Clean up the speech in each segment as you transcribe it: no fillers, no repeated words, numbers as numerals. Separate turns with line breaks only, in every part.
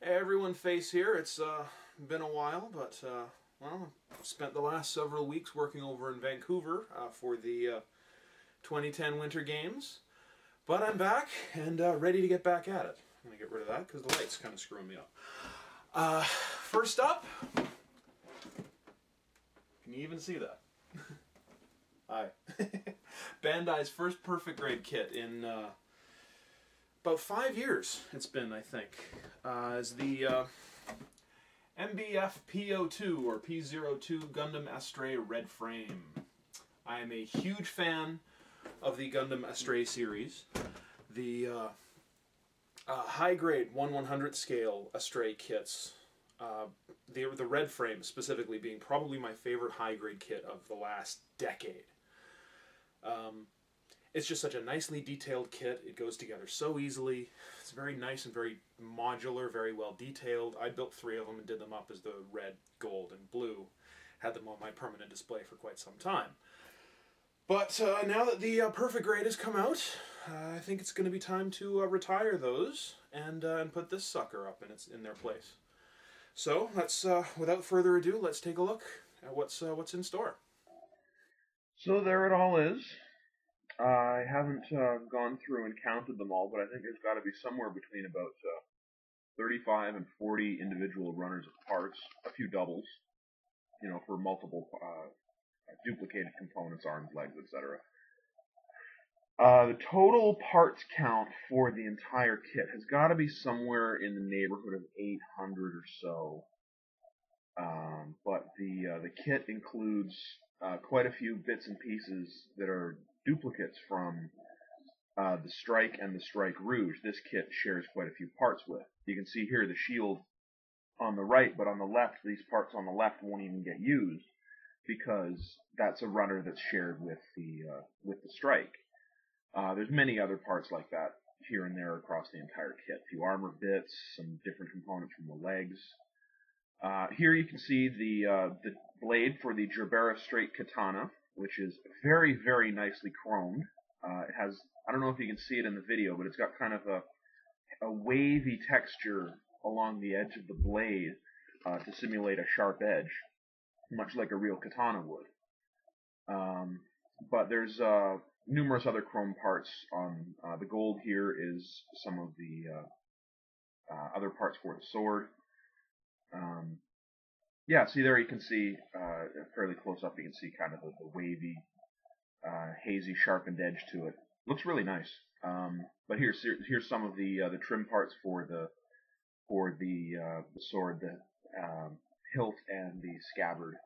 Everyone face here. It's been a while, but well, I've spent the last several weeks working over in Vancouver for the 2010 Winter Games. But I'm back and ready to get back at it. I'm going to get rid of that because the light's kind of screwing me up. First up, can you even see that? Hi. Bandai's first perfect grade kit in about 5 years it's been, I think, as the MBF-P02 or P02 Gundam Astray Red Frame. I am a huge fan of the Gundam Astray series. The high-grade 1/100 scale Astray kits, the Red Frame specifically being probably my favorite high-grade kit of the last decade. It's just such a nicely detailed kit. It goes together so easily. It's very nice and very modular, very well detailed. I built 3 of them and did them up as the red, gold, and blue. Had them on my permanent display for quite some time. But now that the perfect grade has come out, I think it's going to be time to retire those and put this sucker up in their place. So let's, without further ado, let's take a look at what's in store. So there it all is. I haven't gone through and counted them all, but I think there's got to be somewhere between about 35 and 40 individual runners of parts, a few doubles, you know, for multiple duplicated components, arms, legs, etc. The total parts count for the entire kit has got to be somewhere in the neighborhood of 800 or so. But the kit includes quite a few bits and pieces that are duplicates from the Strike and the Strike Rouge. This kit shares quite a few parts with. You can see here the shield on the right, but on the left, these parts on the left won't even get used because that's a runner that's shared with the Strike. There's many other parts like that here and there across the entire kit. A few armor bits, some different components from the legs. Here you can see the blade for the Gerbera Straight Katana, which is very, very nicely chromed. It has, I don't know if you can see it in the video, but it's got kind of a wavy texture along the edge of the blade to simulate a sharp edge, much like a real katana would. But there's numerous other chrome parts on the gold. Here is some of the other parts for the sword. Yeah, see there you can see, fairly close up, you can see kind of the wavy, hazy, sharpened edge to it. Looks really nice. But here's some of the trim parts for the sword, the hilt and the scabbard.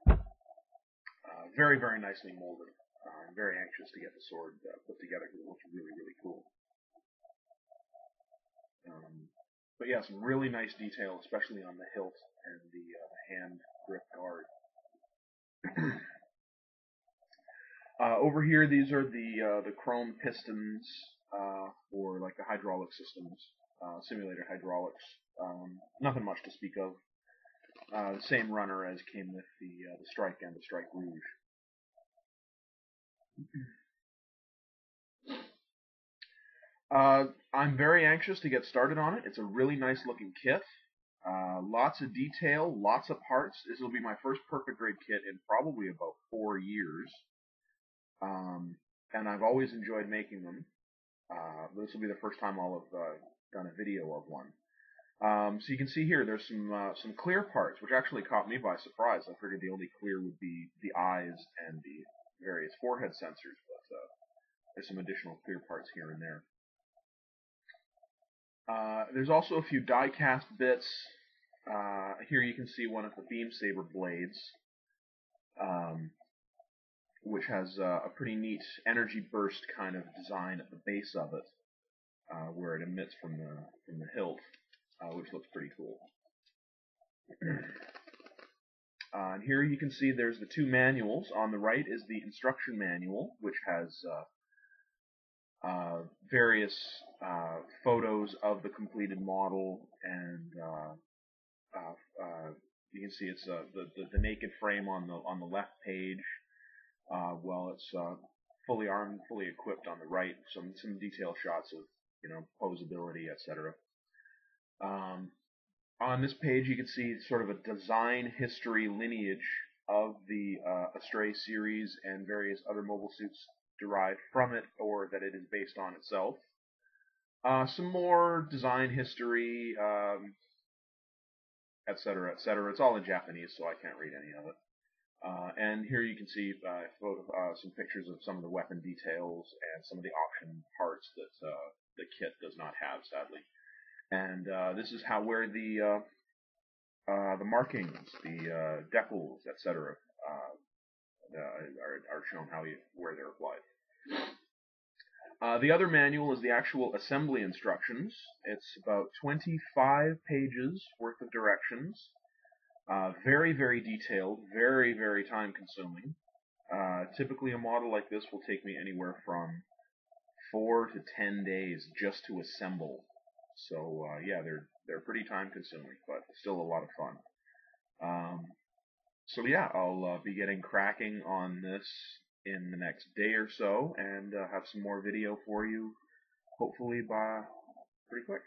Very, very nicely molded. I'm very anxious to get the sword put together because it looks really, really cool. But yeah, some really nice detail, especially on the hilt and the hand grip guard. Over here, these are the chrome pistons for like the hydraulic systems, simulated hydraulics. Nothing much to speak of. The same runner as came with the Strike and the Strike Rouge. I'm very anxious to get started on it. It's a really nice looking kit. Lots of detail, lots of parts. This will be my first perfect grade kit in probably about 4 years. And I've always enjoyed making them. This will be the first time I'll have done a video of one. So you can see here there's some clear parts, which actually caught me by surprise. I figured the only clear would be the eyes and the various forehead sensors, but there's some additional clear parts here and there. There's also a few die-cast bits. Here you can see one of the beam saber blades, which has a pretty neat energy burst kind of design at the base of it, where it emits from the hilt, which looks pretty cool. And here you can see there's the 2 manuals. On the right is the instruction manual, which has various photos of the completed model, and you can see it's the naked frame on the left page, while it's fully armed, fully equipped on the right. Some detail shots of, you know, posability, etc.
On this page, you can see sort of a design history lineage of the Astray series and various other mobile suits derived from it, or that it is based on itself. Some more design history, etc., etc. It's all in Japanese, so I can't read any of it. And here you can see some pictures of some of the weapon details and some of the option parts that the kit does not have, sadly. And this is where the markings, the decals, etc., are shown where they're applied. The other manual is the actual assembly instructions. It's about 25 pages worth of directions. Very, very detailed, very, very time consuming. Typically a model like this will take me anywhere from 4 to 10 days just to assemble. So yeah, they're pretty time consuming, but still a lot of fun. So yeah, I'll be getting cracking on this in the next day or so, and have some more video for you, hopefully by pretty quick.